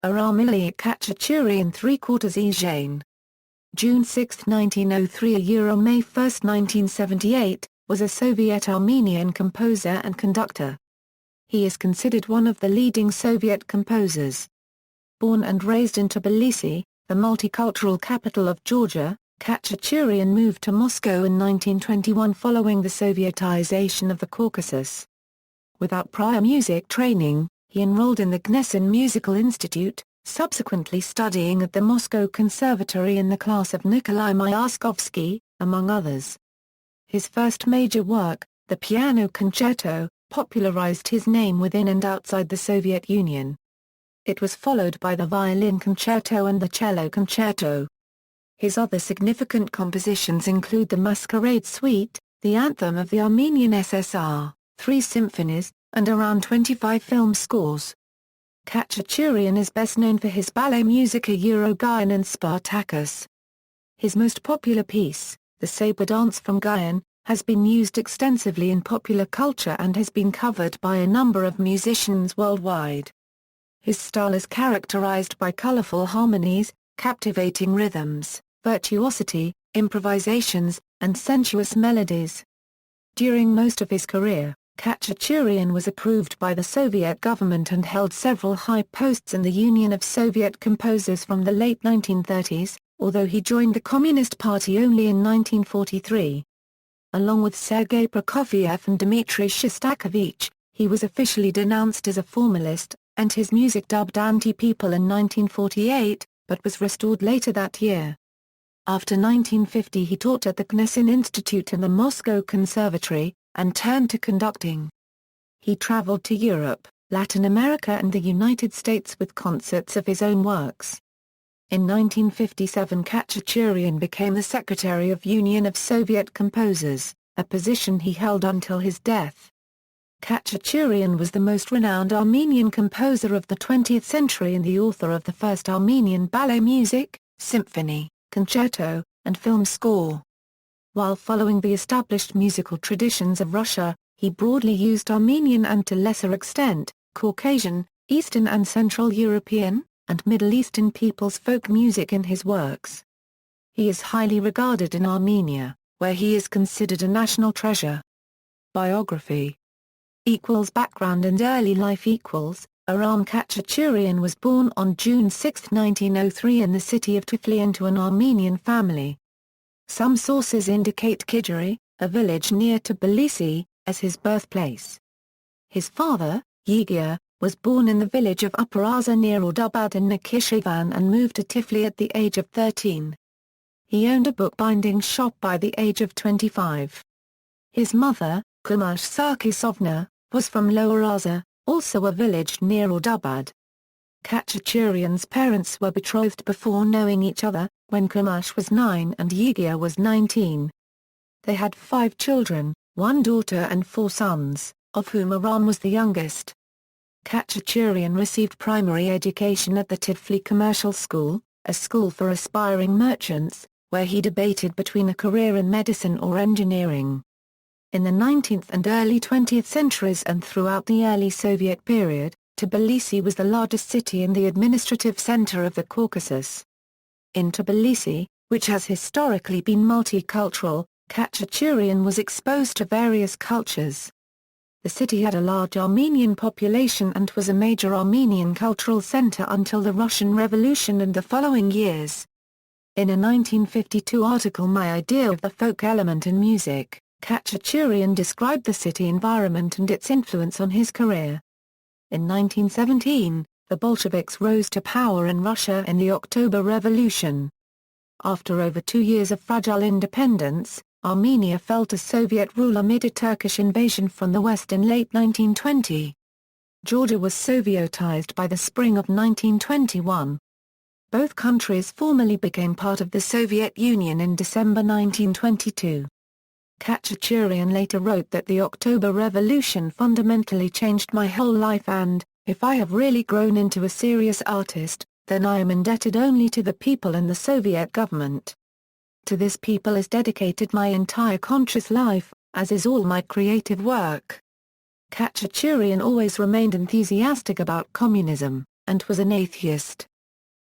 Aram Il'yich Khachaturian ¾ June 6, 1903 May 1, 1978, was a Soviet Armenian composer and conductor. He is considered one of the leading Soviet composers. Born and raised in Tbilisi, the multicultural capital of Georgia, Khachaturian moved to Moscow in 1921 following the Sovietization of the Caucasus. Without prior music training, he enrolled in the Gnessin Musical Institute, subsequently studying at the Moscow Conservatory in the class of Nikolai Myaskovsky, among others. His first major work, the Piano Concerto, popularized his name within and outside the Soviet Union. It was followed by the Violin Concerto and the Cello Concerto. His other significant compositions include the Masquerade Suite, the Anthem of the Armenian SSR, 3 symphonies, and around 25 film scores. Khachaturian is best known for his ballet music Gayane and Spartacus. His most popular piece, the Sabre Dance from Gayane, has been used extensively in popular culture and has been covered by a number of musicians worldwide. His style is characterized by colorful harmonies, captivating rhythms, virtuosity, improvisations, and sensuous melodies. During most of his career, Khachaturian was approved by the Soviet government and held several high posts in the Union of Soviet Composers from the late 1930s, although he joined the Communist Party only in 1943. Along with Sergei Prokofiev and Dmitry Shostakovich, he was officially denounced as a formalist, and his music dubbed anti-people in 1948, but was restored later that year. After 1950 he taught at the Gnessin Institute and the Moscow Conservatory, and turned to conducting. He traveled to Europe, Latin America and the United States with concerts of his own works. In 1957 Khachaturian became the Secretary of Union of Soviet Composers, a position he held until his death. Khachaturian was the most renowned Armenian composer of the 20th century and the author of the first Armenian ballet music, symphony, concerto, and film score. While following the established musical traditions of Russia, he broadly used Armenian and to lesser extent, Caucasian, Eastern and Central European, and Middle Eastern peoples' folk music in his works. He is highly regarded in Armenia, where he is considered a national treasure. Biography Background and early life Aram Khachaturian was born on June 6, 1903 in the city of Tiflis to an Armenian family. Some sources indicate Khidjuri, a village near Tbilisi, as his birthplace. His father, Yigia, was born in the village of Upper Aza near Ordubad in Nakhchivan and moved to Tiflis at the age of 13. He owned a bookbinding shop by the age of 25. His mother, Kumash Sarkisovna, was from Lower Aza, also a village near Ordubad. Khachaturian's parents were betrothed before knowing each other, when Kumash was 9 and Yigia was 19. They had 5 children, 1 daughter and 4 sons, of whom Aram was the youngest. Khachaturian received primary education at the Tiflis Commercial School, a school for aspiring merchants, where he debated between a career in medicine or engineering. In the 19th and early 20th centuries and throughout the early Soviet period, Tbilisi was the largest city and the administrative center of the Caucasus. In Tbilisi, which has historically been multicultural, Khachaturian was exposed to various cultures. The city had a large Armenian population and was a major Armenian cultural center until the Russian Revolution and the following years. In a 1952 article My Idea of the Folk Element in Music, Khachaturian described the city environment and its influence on his career. In 1917, the Bolsheviks rose to power in Russia in the October Revolution. After over 2 years of fragile independence, Armenia fell to Soviet rule amid a Turkish invasion from the west in late 1920. Georgia was Sovietized by the spring of 1921. Both countries formally became part of the Soviet Union in December 1922. Khachaturian later wrote that the October Revolution fundamentally changed my whole life and, if I have really grown into a serious artist, then I am indebted only to the people and the Soviet government. To this people is dedicated my entire conscious life, as is all my creative work. Khachaturian always remained enthusiastic about communism, and was an atheist.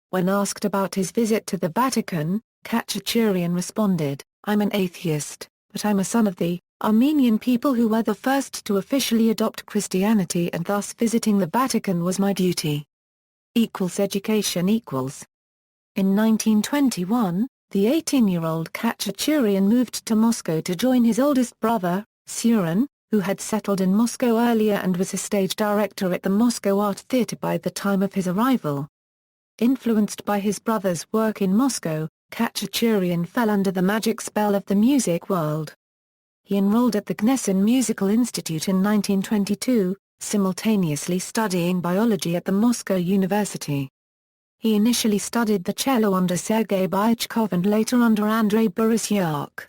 When asked about his visit to the Vatican, Khachaturian responded, "I'm an atheist, but I'm a son of the Armenian people who were the first to officially adopt Christianity, and thus visiting the Vatican was my duty." Education. In 1921, the 18-year-old Khachaturian moved to Moscow to join his oldest brother, Suren, who had settled in Moscow earlier and was a stage director at the Moscow Art Theatre by the time of his arrival. Influenced by his brother's work in Moscow, Khachaturian fell under the magic spell of the music world. He enrolled at the Gnessin Musical Institute in 1922, simultaneously studying biology at the Moscow University. He initially studied the cello under Sergei Bychkov and later under Andrei Borisiak.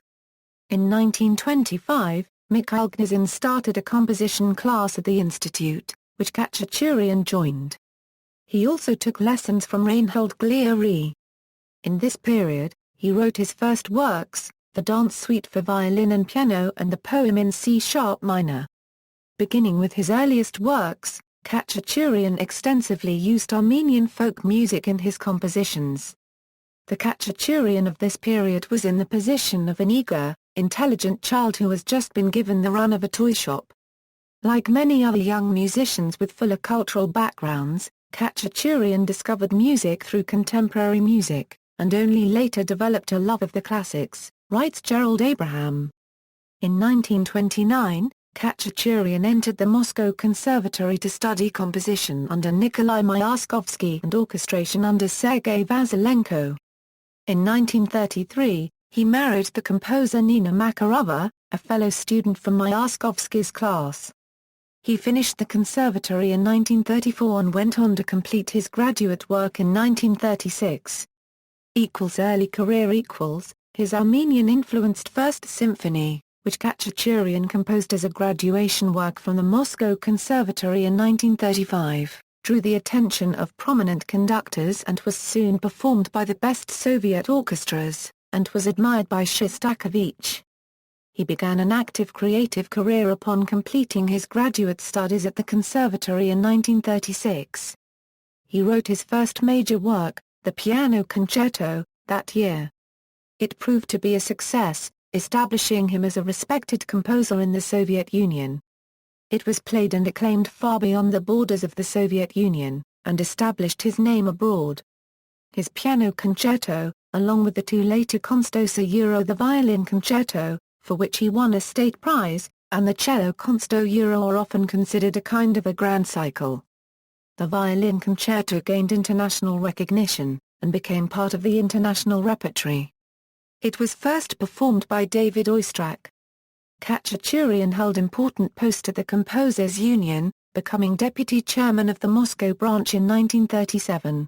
In 1925, Mikhail Gnessin started a composition class at the institute, which Khachaturian joined. He also took lessons from Reinhold Gliari. In this period, he wrote his first works, the Dance Suite for violin and piano and the poem in C-sharp minor. Beginning with his earliest works, Khachaturian extensively used Armenian folk music in his compositions. The Khachaturian of this period was in the position of an eager, intelligent child who has just been given the run of a toy shop. Like many other young musicians with fuller cultural backgrounds, Khachaturian discovered music through contemporary music, and only later developed a love of the classics, writes Gerald Abraham. In 1929, Khachaturian entered the Moscow Conservatory to study composition under Nikolai Myaskovsky and orchestration under Sergei Vasilenko. In 1933, he married the composer Nina Makarova, a fellow student from Myaskovsky's class. He finished the conservatory in 1934 and went on to complete his graduate work in 1936. Early career. His Armenian-influenced First Symphony, which Khachaturian composed as a graduation work from the Moscow Conservatory in 1935, drew the attention of prominent conductors and was soon performed by the best Soviet orchestras, and was admired by Shostakovich. He began an active creative career upon completing his graduate studies at the conservatory in 1936. He wrote his first major work, the Piano Concerto, that year. It proved to be a success, establishing him as a respected composer in the Soviet Union. It was played and acclaimed far beyond the borders of the Soviet Union, and established his name abroad. His Piano Concerto, along with the two later concertos, the Violin Concerto, for which he won a state prize, and the Cello Concerto are often considered a kind of a grand cycle. The Violin Concerto gained international recognition, and became part of the international repertory. It was first performed by David Oistrakh. Khachaturian held important posts at the Composers' Union, becoming deputy chairman of the Moscow branch in 1937.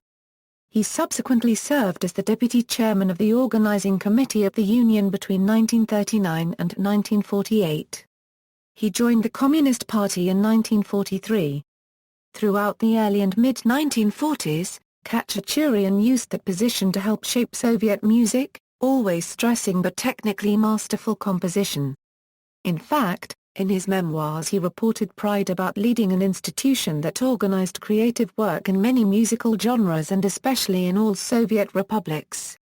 He subsequently served as the deputy chairman of the organizing committee of the Union between 1939 and 1948. He joined the Communist Party in 1943. Throughout the early and mid-1940s, Khachaturian used that position to help shape Soviet music, always stressing but technically masterful composition. In fact, in his memoirs he reported pride about leading an institution that organized creative work in many musical genres and especially in all Soviet republics.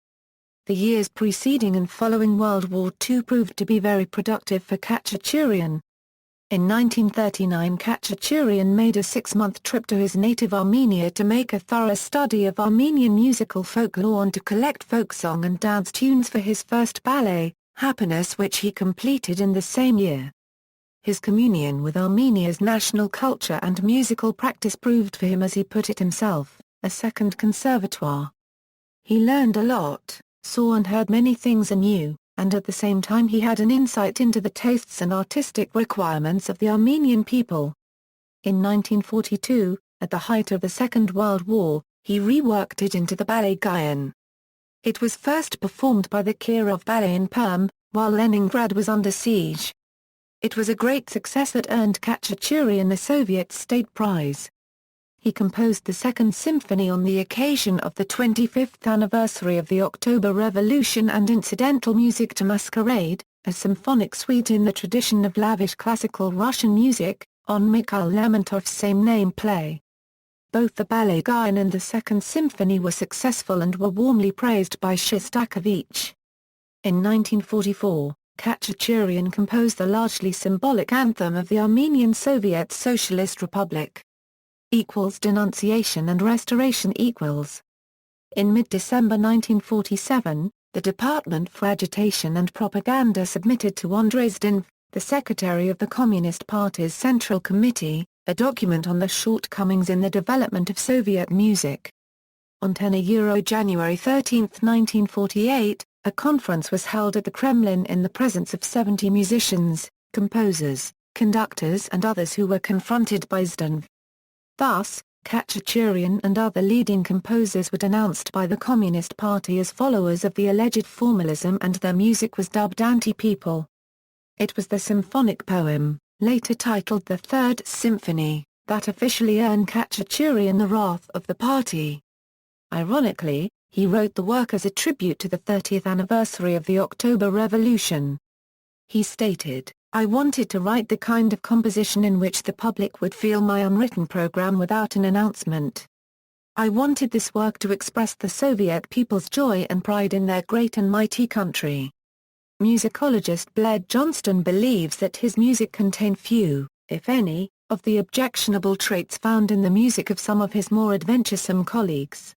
The years preceding and following World War II proved to be very productive for Khachaturian. In 1939 Khachaturian made a 6-month trip to his native Armenia to make a thorough study of Armenian musical folklore and to collect folk song and dance tunes for his first ballet, Happiness, which he completed in the same year. His communion with Armenia's national culture and musical practice proved for him, as he put it himself, a second conservatoire. He learned a lot, saw and heard many things anew, and at the same time he had an insight into the tastes and artistic requirements of the Armenian people. In 1942, at the height of the Second World War, he reworked it into the ballet Gayane. It was first performed by the Kirov Ballet in Perm, while Leningrad was under siege. It was a great success that earned Khachaturian the Soviet State Prize. He composed the Second Symphony on the occasion of the 25th anniversary of the October Revolution and incidental music to Masquerade, a symphonic suite in the tradition of lavish classical Russian music, on Mikhail Lermontov's same-name play. Both the ballet Gayane and the Second Symphony were successful and were warmly praised by Shostakovich. In 1944, Khachaturian composed the largely symbolic anthem of the Armenian Soviet Socialist Republic. Denunciation and restoration. In mid-December 1947, the Department for Agitation and Propaganda submitted to Andrei Zdenov, the secretary of the Communist Party's Central Committee, a document on the shortcomings in the development of Soviet music. On January 13, 1948, a conference was held at the Kremlin in the presence of 70 musicians, composers, conductors and others who were confronted by Zdenov. Thus, Khachaturian and other leading composers were denounced by the Communist Party as followers of the alleged formalism, and their music was dubbed anti-people. It was the symphonic poem, later titled the Third Symphony, that officially earned Khachaturian the wrath of the party. Ironically, he wrote the work as a tribute to the 30th anniversary of the October Revolution. He stated, "I wanted to write the kind of composition in which the public would feel my unwritten program without an announcement. I wanted this work to express the Soviet people's joy and pride in their great and mighty country." Musicologist Bled Johnston believes that his music contained few, if any, of the objectionable traits found in the music of some of his more adventuresome colleagues.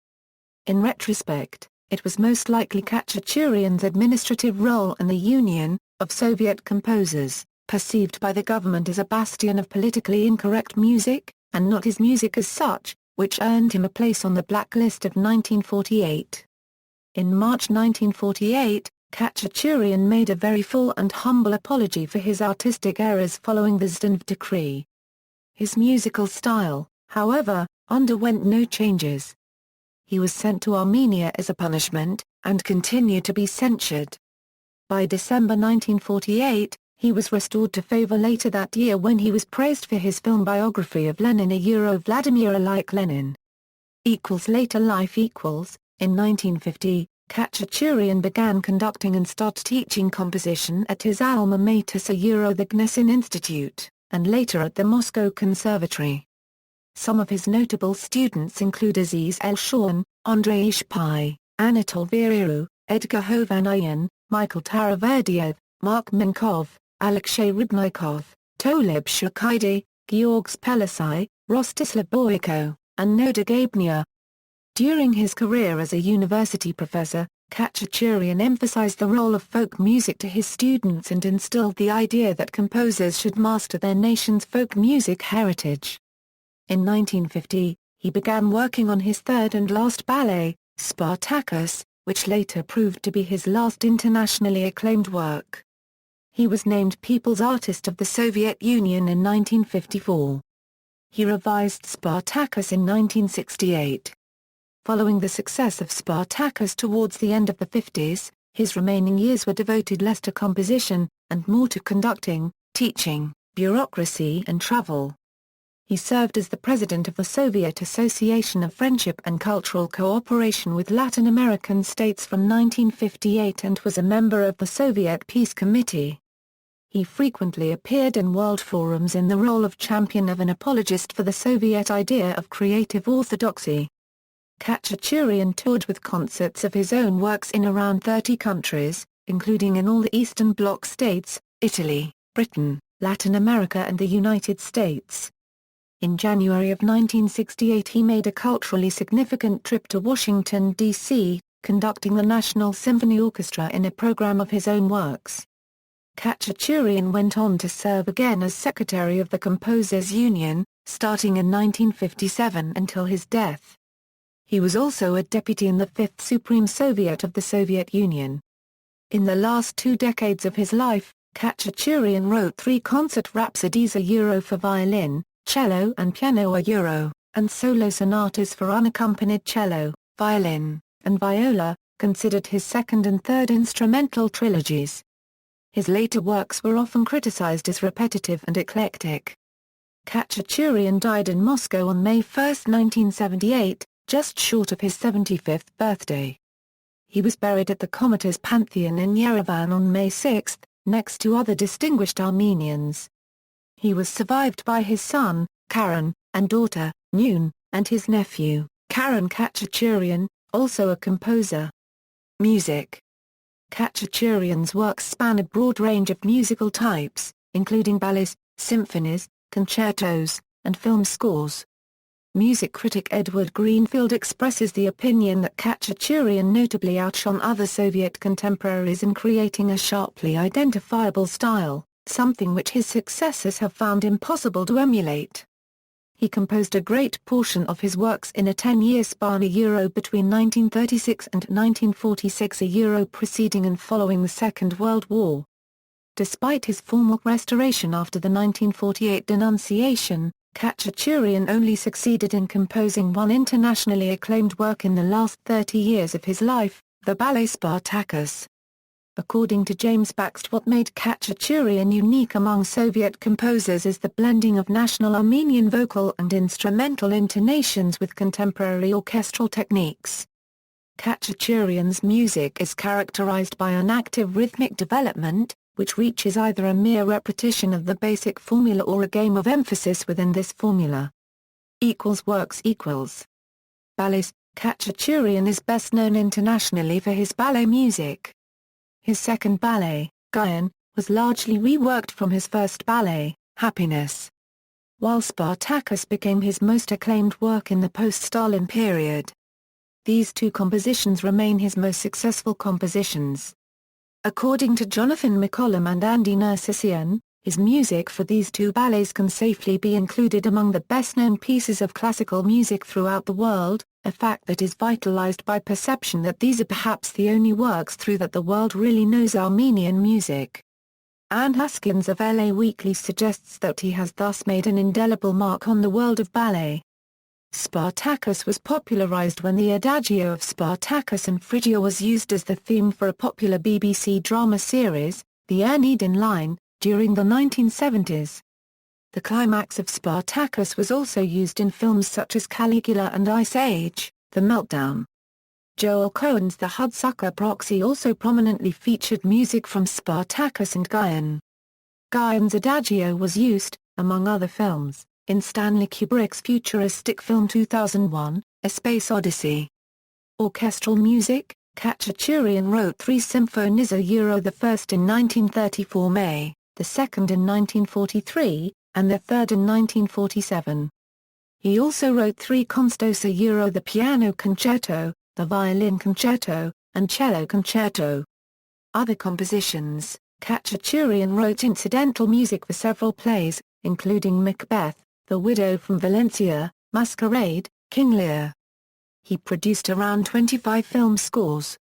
In retrospect, it was most likely Khachaturian's administrative role in the Union of Soviet Composers, perceived by the government as a bastion of politically incorrect music, and not his music as such, which earned him a place on the blacklist of 1948. In March 1948, Khachaturian made a very full and humble apology for his artistic errors following the Zdenov decree. His musical style, however, underwent no changes. He was sent to Armenia as a punishment, and continued to be censured. By December 1948, he was restored to favor later that year when he was praised for his film Biography of Lenin Vladimir Il'yich Lenin. Later life. In 1950, Khachaturian began conducting and started teaching composition at his alma mater the Gnessin Institute, and later at the Moscow Conservatory. Some of his notable students include Aziz Elshawan, Andrei Ishpai, Anatol Viriru, Edgar Hovhannian, Michael Taraverdiev, Mark Minkov, Alexey Rybnikov, Tolib Shukidi, Georg Pelisai, Rostislav Boyko, and Noda Gabnia. During his career as a university professor, Khachaturian emphasized the role of folk music to his students and instilled the idea that composers should master their nation's folk music heritage. In 1950, he began working on his third and last ballet, Spartacus, which later proved to be his last internationally acclaimed work. He was named People's Artist of the Soviet Union in 1954. He revised Spartacus in 1968. Following the success of Spartacus towards the end of the 50s, his remaining years were devoted less to composition, and more to conducting, teaching, bureaucracy and travel. He served as the president of the Soviet Association of Friendship and Cultural Cooperation with Latin American States from 1958 and was a member of the Soviet Peace Committee. He frequently appeared in world forums in the role of champion of an apologist for the Soviet idea of creative orthodoxy. Khachaturian toured with concerts of his own works in around 30 countries, including in all the Eastern Bloc states, Italy, Britain, Latin America and the United States. In January of 1968 he made a culturally significant trip to Washington, D.C., conducting the National Symphony Orchestra in a program of his own works. Khachaturian went on to serve again as secretary of the Composers Union, starting in 1957 until his death. He was also a deputy in the Fifth Supreme Soviet of the Soviet Union. In the last 2 decades of his life, Khachaturian wrote 3 concert rhapsodies for violin, cello and piano and solo sonatas for unaccompanied cello, violin, and viola, considered his second and third instrumental trilogies. His later works were often criticized as repetitive and eclectic. Khachaturian died in Moscow on May 1, 1978, just short of his 75th birthday. He was buried at the Comitas Pantheon in Yerevan on May 6, next to other distinguished Armenians. He was survived by his son, Karen, and daughter, Noon. and his nephew, Aram Khachaturian, also a composer. Music. Khachaturian's works span a broad range of musical types, including ballets, symphonies, concertos, and film scores. Music critic Edward Greenfield expresses the opinion that Khachaturian notably outshone other Soviet contemporaries in creating a sharply identifiable style, something which his successors have found impossible to emulate. He composed a great portion of his works in a 10-year span between 1936 and 1946 preceding and following the Second World War. Despite his formal restoration after the 1948 denunciation, Khachaturian only succeeded in composing one internationally acclaimed work in the last 30 years of his life, the ballet Spartacus. According to James Baxt, what made Khachaturian unique among Soviet composers is the blending of national Armenian vocal and instrumental intonations with contemporary orchestral techniques. Khachaturian's music is characterized by an active rhythmic development, which reaches either a mere repetition of the basic formula or a game of emphasis within this formula. Works. Ballets. Khachaturian is best known internationally for his ballet music. His second ballet, Gayane, was largely reworked from his first ballet, Happiness. While Spartacus became his most acclaimed work in the post-Stalin period. These two compositions remain his most successful compositions. According to Jonathan McCollum and Andy Nersessian, his music for these two ballets can safely be included among the best-known pieces of classical music throughout the world, a fact that is vitalized by perception that these are perhaps the only works through that the world really knows Armenian music. Anne Haskins of LA Weekly suggests that he has thus made an indelible mark on the world of ballet. Spartacus was popularized when the adagio of Spartacus and Phrygia was used as the theme for a popular BBC drama series, The Aeneid line, during the 1970s. The climax of Spartacus was also used in films such as Caligula and Ice Age, The Meltdown. Joel Cohen's The Hudsucker Proxy also prominently featured music from Spartacus and Gayane. Gayane's adagio was used, among other films, in Stanley Kubrick's futuristic film 2001, A Space Odyssey. Orchestral music. Khachaturian wrote 3 symphonies, the first in 1934 May, the second in 1943, and the third in 1947. He also wrote 3 concertos, the Piano Concerto, the Violin Concerto, and Cello Concerto. Other compositions. Khachaturian wrote incidental music for several plays, including Macbeth, The Widow from Valencia, Masquerade, King Lear. He produced around 25 film scores.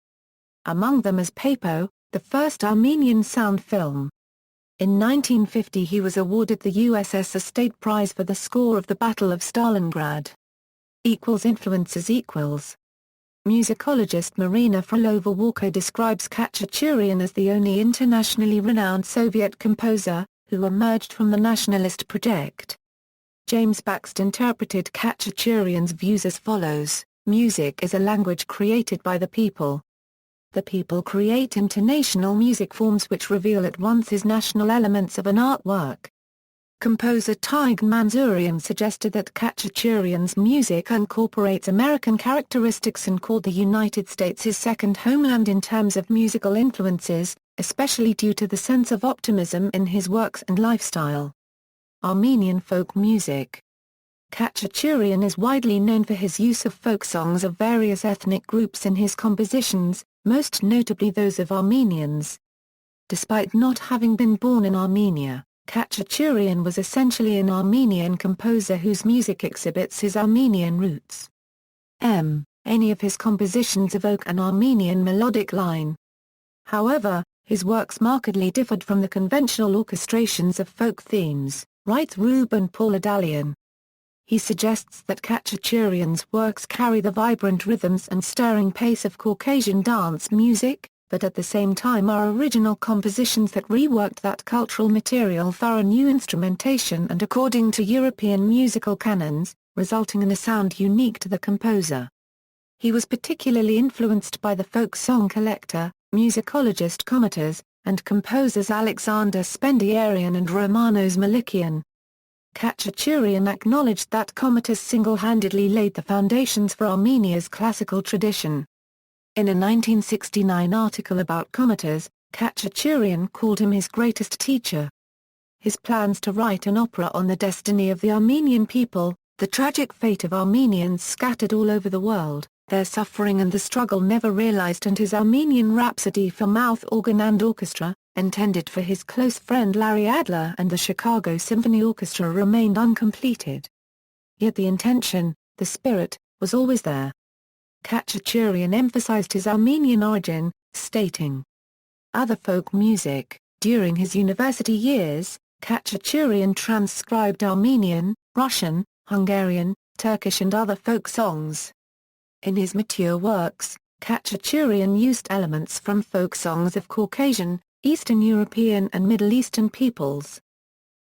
Among them is Papo, the first Armenian sound film. In 1950 he was awarded the USSR State Prize for the score of the Battle of Stalingrad. Influences. Musicologist Marina Frolova-Walker describes Khachaturian as the only internationally renowned Soviet composer who emerged from the nationalist project. James Baxt interpreted Khachaturian's views as follows: music is a language created by the people. The people create intonational music forms which reveal at once his national elements of an artwork. Composer Tigan Manzourian suggested that Khachaturian's music incorporates American characteristics and called the United States his second homeland in terms of musical influences, especially due to the sense of optimism in his works and lifestyle. Armenian folk music. Khachaturian is widely known for his use of folk songs of various ethnic groups in his compositions, most notably those of Armenians. Despite not having been born in Armenia, Khachaturian was essentially an Armenian composer whose music exhibits his Armenian roots. Any of his compositions evoke an Armenian melodic line. However, his works markedly differed from the conventional orchestrations of folk themes, writes Ruben Pauladalian. He suggests that Khachaturian's works carry the vibrant rhythms and stirring pace of Caucasian dance music, but at the same time are original compositions that reworked that cultural material through new instrumentation and according to European musical canons, resulting in a sound unique to the composer. He was particularly influenced by the folk song collector, musicologist Comitas, and composers Alexander Spendiarian and Romanos Malikian. Khachaturian acknowledged that Comatas single-handedly laid the foundations for Armenia's classical tradition. In a 1969 article about Comatas, Khachaturian called him his greatest teacher. His plans to write an opera on the destiny of the Armenian people, the tragic fate of Armenians scattered all over the world, their suffering and the struggle never realized, and his Armenian Rhapsody for mouth organ and orchestra, intended for his close friend Larry Adler and the Chicago Symphony Orchestra, remained uncompleted. Yet the intention, the spirit, was always there. Khachaturian emphasized his Armenian origin, stating, "Other folk music." During his university years, Khachaturian transcribed Armenian, Russian, Hungarian, Turkish and other folk songs. In his mature works, Khachaturian used elements from folk songs of Caucasian, Eastern European and Middle Eastern peoples.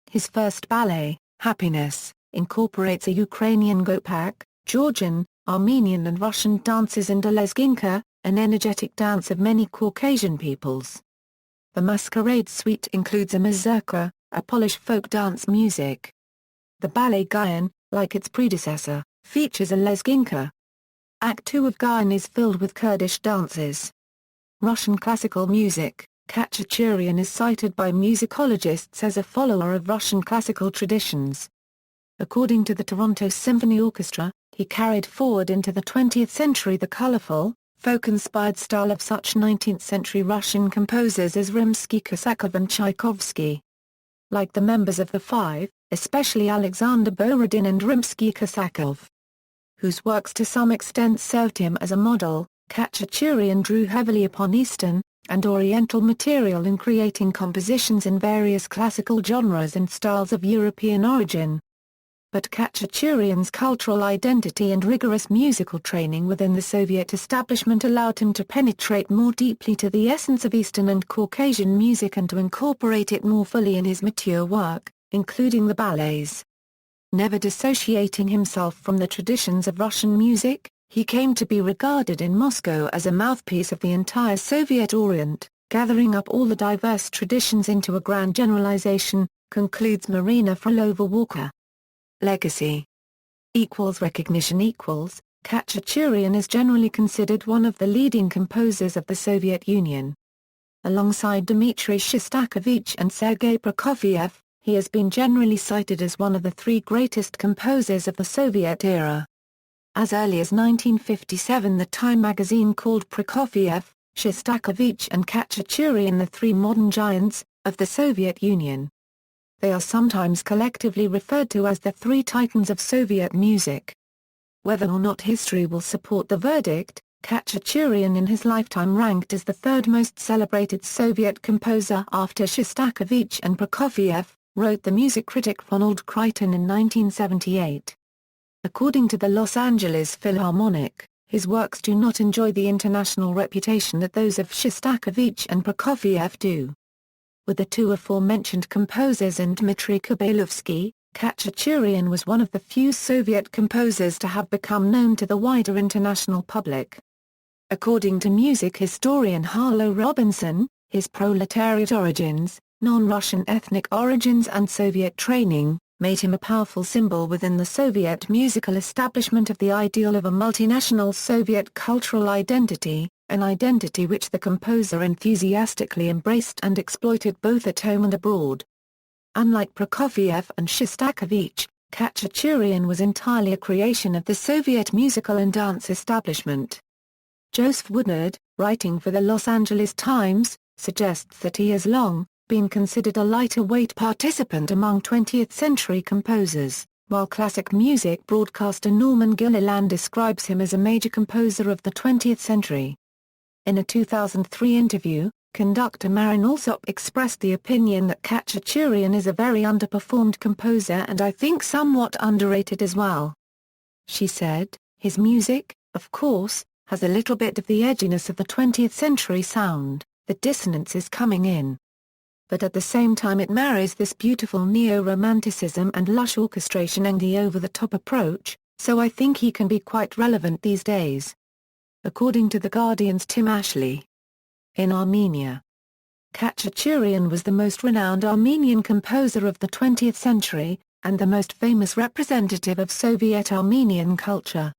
His first ballet, Happiness, incorporates a Ukrainian gopak, Georgian, Armenian and Russian dances and a lezginka, an energetic dance of many Caucasian peoples. The Masquerade Suite includes a mazurka, a Polish folk dance music. The ballet Gayane, like its predecessor, features a lezginka. Act 2 of Gayane is filled with Kurdish dances. Russian classical music. Khachaturian is cited by musicologists as a follower of Russian classical traditions. According to the Toronto Symphony Orchestra, he carried forward into the 20th century the colorful, folk-inspired style of such 19th-century Russian composers as Rimsky-Korsakov and Tchaikovsky. Like the members of the Five, especially Alexander Borodin and Rimsky-Korsakov, whose works to some extent served him as a model, Khachaturian drew heavily upon Eastern and Oriental material in creating compositions in various classical genres and styles of European origin. But Khachaturian's cultural identity and rigorous musical training within the Soviet establishment allowed him to penetrate more deeply to the essence of Eastern and Caucasian music and to incorporate it more fully in his mature work, including the ballets. Never dissociating himself from the traditions of Russian music, he came to be regarded in Moscow as a mouthpiece of the entire Soviet Orient, gathering up all the diverse traditions into a grand generalization, concludes Marina Frolova-Walker. Legacy =recognition Khachaturian is generally considered one of the leading composers of the Soviet Union. Alongside Dmitry Shostakovich and Sergei Prokofiev, he has been generally cited as one of the three greatest composers of the Soviet era. As early as 1957, the Time magazine called Prokofiev, Shostakovich and Khachaturian the three modern giants of the Soviet Union. They are sometimes collectively referred to as the three titans of Soviet music. Whether or not history will support the verdict, Khachaturian in his lifetime ranked as the third most celebrated Soviet composer after Shostakovich and Prokofiev, wrote the music critic Ronald Crichton in 1978. According to the Los Angeles Philharmonic, his works do not enjoy the international reputation that those of Shostakovich and Prokofiev do. With the two aforementioned composers and Dmitry Kubaylovsky, Khachaturian was one of the few Soviet composers to have become known to the wider international public. According to music historian Harlow Robinson, his proletariat origins, non-Russian ethnic origins and Soviet training, made him a powerful symbol within the Soviet musical establishment of the ideal of a multinational Soviet cultural identity, an identity which the composer enthusiastically embraced and exploited both at home and abroad. Unlike Prokofiev and Shostakovich, Khachaturian was entirely a creation of the Soviet musical and dance establishment. Joseph Woodard, writing for the Los Angeles Times, suggests that he has long been considered a lighter-weight participant among 20th-century composers, while classic music broadcaster Norman Gilliland describes him as a major composer of the 20th century. In a 2003 interview, conductor Marin Alsop expressed the opinion that Khachaturian is a very underperformed composer and I think somewhat underrated as well. She said, "His music, of course, has a little bit of the edginess of the 20th century sound, the dissonance is coming in. But at the same time it marries this beautiful neo-romanticism and lush orchestration and the over-the-top approach, so I think he can be quite relevant these days." According to The Guardian's Tim Ashley. In Armenia, Khachaturian was the most renowned Armenian composer of the 20th century, and the most famous representative of Soviet Armenian culture.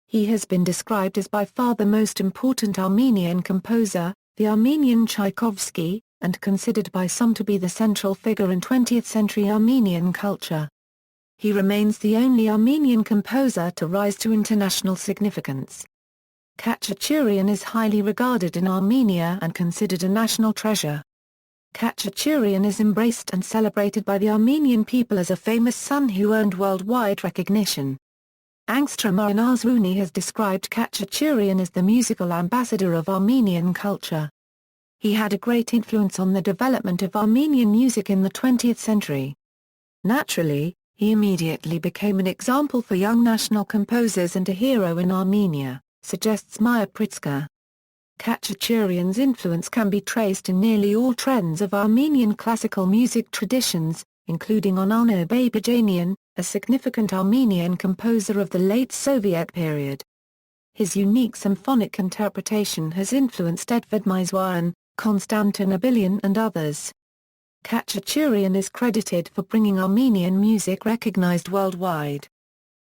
He has been described as by far the most important Armenian composer, the Armenian Tchaikovsky, and considered by some to be the central figure in 20th-century Armenian culture. He remains the only Armenian composer to rise to international significance. Khachaturian is highly regarded in Armenia and considered a national treasure. Khachaturian is embraced and celebrated by the Armenian people as a famous son who earned worldwide recognition. Angstrom Aranazruni has described Khachaturian as the musical ambassador of Armenian culture. He had a great influence on the development of Armenian music in the 20th century. Naturally, he immediately became an example for young national composers and a hero in Armenia, suggests Maya Pritska. Khachaturian's influence can be traced in nearly all trends of Armenian classical music traditions, including on Ano Babajanian, a significant Armenian composer of the late Soviet period. His unique symphonic interpretation has influenced Edvard Mizwaran, Konstantin Abilian and others. Khachaturian is credited for bringing Armenian music recognized worldwide.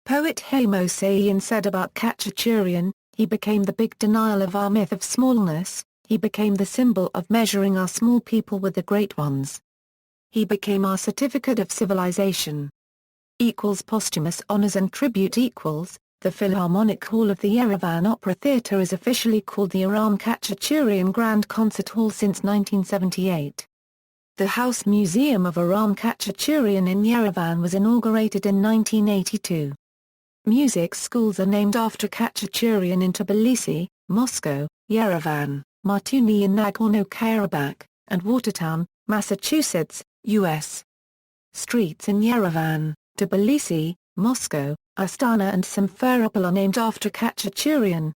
Poet Hamo Sayan said about Khachaturian, "He became the big denial of our myth of smallness, he became the symbol of measuring our small people with the great ones. He became our certificate of civilization." Posthumous honors and tribute equals. The Philharmonic Hall of the Yerevan Opera Theatre is officially called the Aram Khachaturian Grand Concert Hall since 1978. The House Museum of Aram Khachaturian in Yerevan was inaugurated in 1982. Music schools are named after Khachaturian in Tbilisi, Moscow, Yerevan, Martuni in Nagorno-Karabakh, and Watertown, Massachusetts, U.S. Streets in Yerevan, Tbilisi, Moscow, Astana and Simferopol are named after Khachaturian.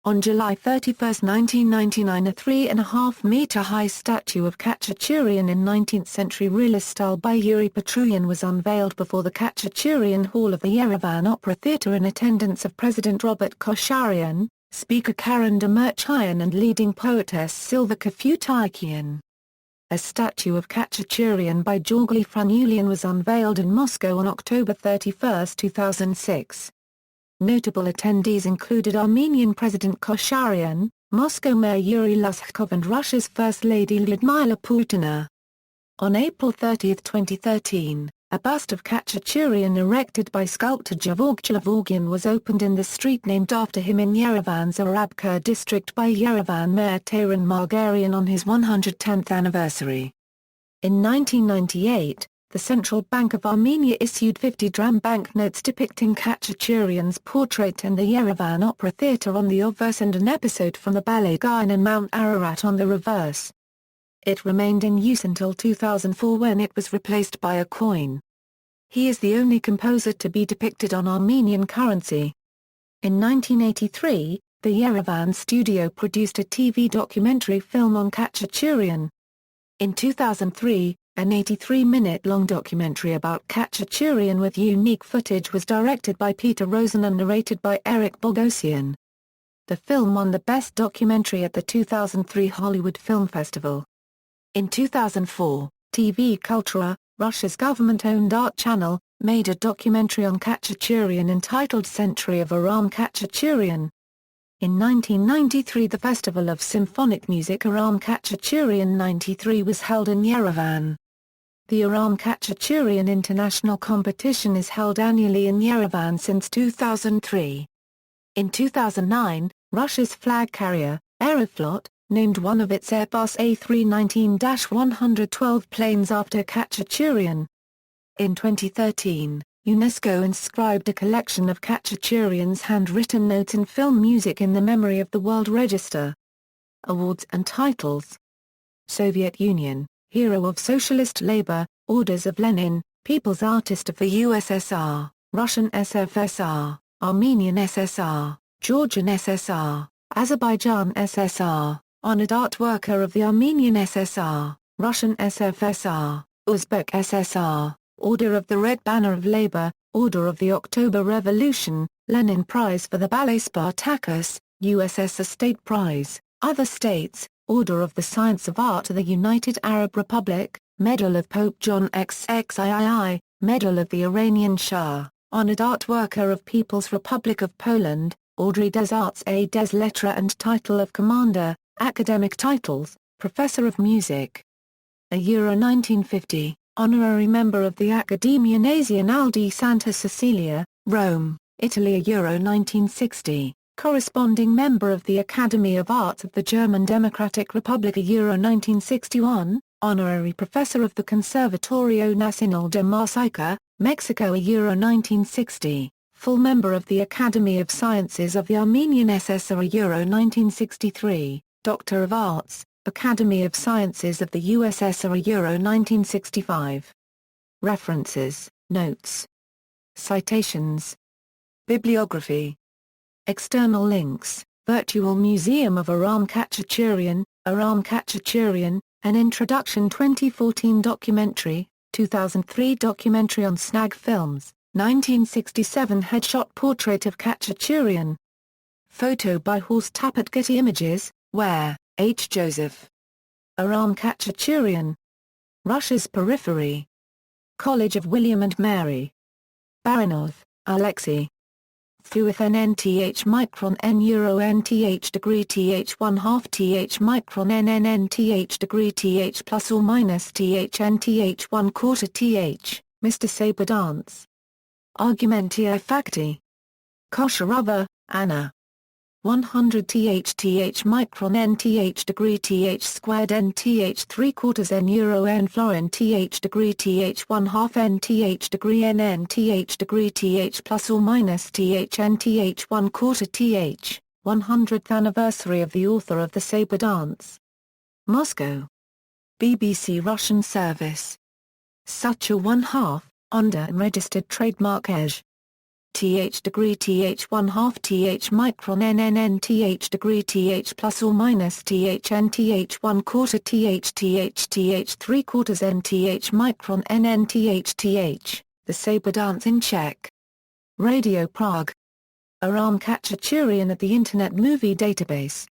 On July 31, 1999, a 3.5-meter-high statue of Khachaturian in 19th-century realist style by Yuri Petruyan was unveiled before the Khachaturian Hall of the Yerevan Opera Theatre in attendance of President Robert Kosharian, Speaker Karen Demirchyan and leading poetess Silva Khachaturian. A statue of Khachaturian by Georgy Franulian was unveiled in Moscow on October 31, 2006. Notable attendees included Armenian President Kosharian, Moscow Mayor Yuri Lushkov and Russia's First Lady Lyudmila Putina. On April 30, 2013, a bust of Khachaturian erected by sculptor Gevorgy Gevorgyan was opened in the street named after him in Yerevan's Arabkir district by Yerevan Mayor Tayran Margarian on his 110th anniversary. In 1998, the Central Bank of Armenia issued 50 dram banknotes depicting Khachaturian's portrait and the Yerevan Opera Theatre on the obverse and an episode from the ballet Gayane and Mount Ararat on the reverse. It remained in use until 2004 when it was replaced by a coin. He is the only composer to be depicted on Armenian currency. In 1983, the Yerevan studio produced a TV documentary film on Khachaturian. In 2003, an 83-minute-long documentary about Khachaturian with unique footage was directed by Peter Rosen and narrated by Eric Bogosian. The film won the Best Documentary at the 2003 Hollywood Film Festival. In 2004, TV Kultura, Russia's government-owned art channel, made a documentary on Khachaturian entitled Century of Aram Khachaturian. In 1993 the Festival of Symphonic Music Aram Khachaturian 93 was held in Yerevan. The Aram Khachaturian International Competition is held annually in Yerevan since 2003. In 2009, Russia's flag carrier, Aeroflot, named one of its Airbus A319-112 planes after Khachaturian. In 2013, UNESCO inscribed a collection of Khachaturian's handwritten notes in film music in the memory of the World Register. Awards and titles. Soviet Union, Hero of Socialist Labor, Orders of Lenin, People's Artist of the USSR, Russian SFSR, Armenian SSR, Georgian SSR, Azerbaijan SSR, Honored Art Worker of the Armenian SSR, Russian SFSR, Uzbek SSR, Order of the Red Banner of Labor, Order of the October Revolution, Lenin Prize for the Ballet Spartacus, USSR State Prize, Other States, Order of the Science of Art of the United Arab Republic, Medal of Pope John XXIII, Medal of the Iranian Shah, Honored Art Worker of People's Republic of Poland, Ordre des Arts et des Lettres and Title of Commander, Academic Titles, Professor of Music. Euro 1950, Honorary Member of the Accademia Nazionale di Santa Cecilia, Rome, Italy. Euro 1960, Corresponding Member of the Academy of Arts of the German Democratic Republic. Euro 1961, Honorary Professor of the Conservatorio Nacional de Música, Mexico. Euro 1960, Full Member of the Academy of Sciences of the Armenian SSR. Euro 1963, Doctor of Arts, Academy of Sciences of the USSR. Euro 1965. References, Notes. Citations. Bibliography. External links, Virtual Museum of Aram Khachaturian, Aram Khachaturian, An Introduction. 2014 documentary, 2003 documentary on Snag Films, 1967 headshot portrait of Khachaturian. Photo by Horst Tappert. Getty Images, Ware, H. Joseph. Aram Khachaturian. Russia's Periphery. College of William and Mary. Baranov, Alexei. Thuith NNTH micron N euro NTH degree TH 1/2 TH micron NNNTH degree TH plus or minus TH NTH 1/4 TH, Mr. Sabre Dance. Argumentia Facti. Kosharova, Anna. 100 TH micron NTH degree TH squared NTH 3/4 N euro N florin TH degree TH 1/2 NTH degree NNTH degree TH plus or minus TH NTH 1/4 TH, 100th anniversary of the author of the Sabre Dance. Moscow. BBC Russian Service. Such a 1/2, under unregistered trademark EJ. TH degree TH 1/2 TH micron NNNTH degree TH plus or minus TH NTH 1/4 TH TH TH 3/4 NTH micron NNTH TH, The Sabre Dance in Czech. Radio Prague. Aram Khachaturian at the Internet Movie Database.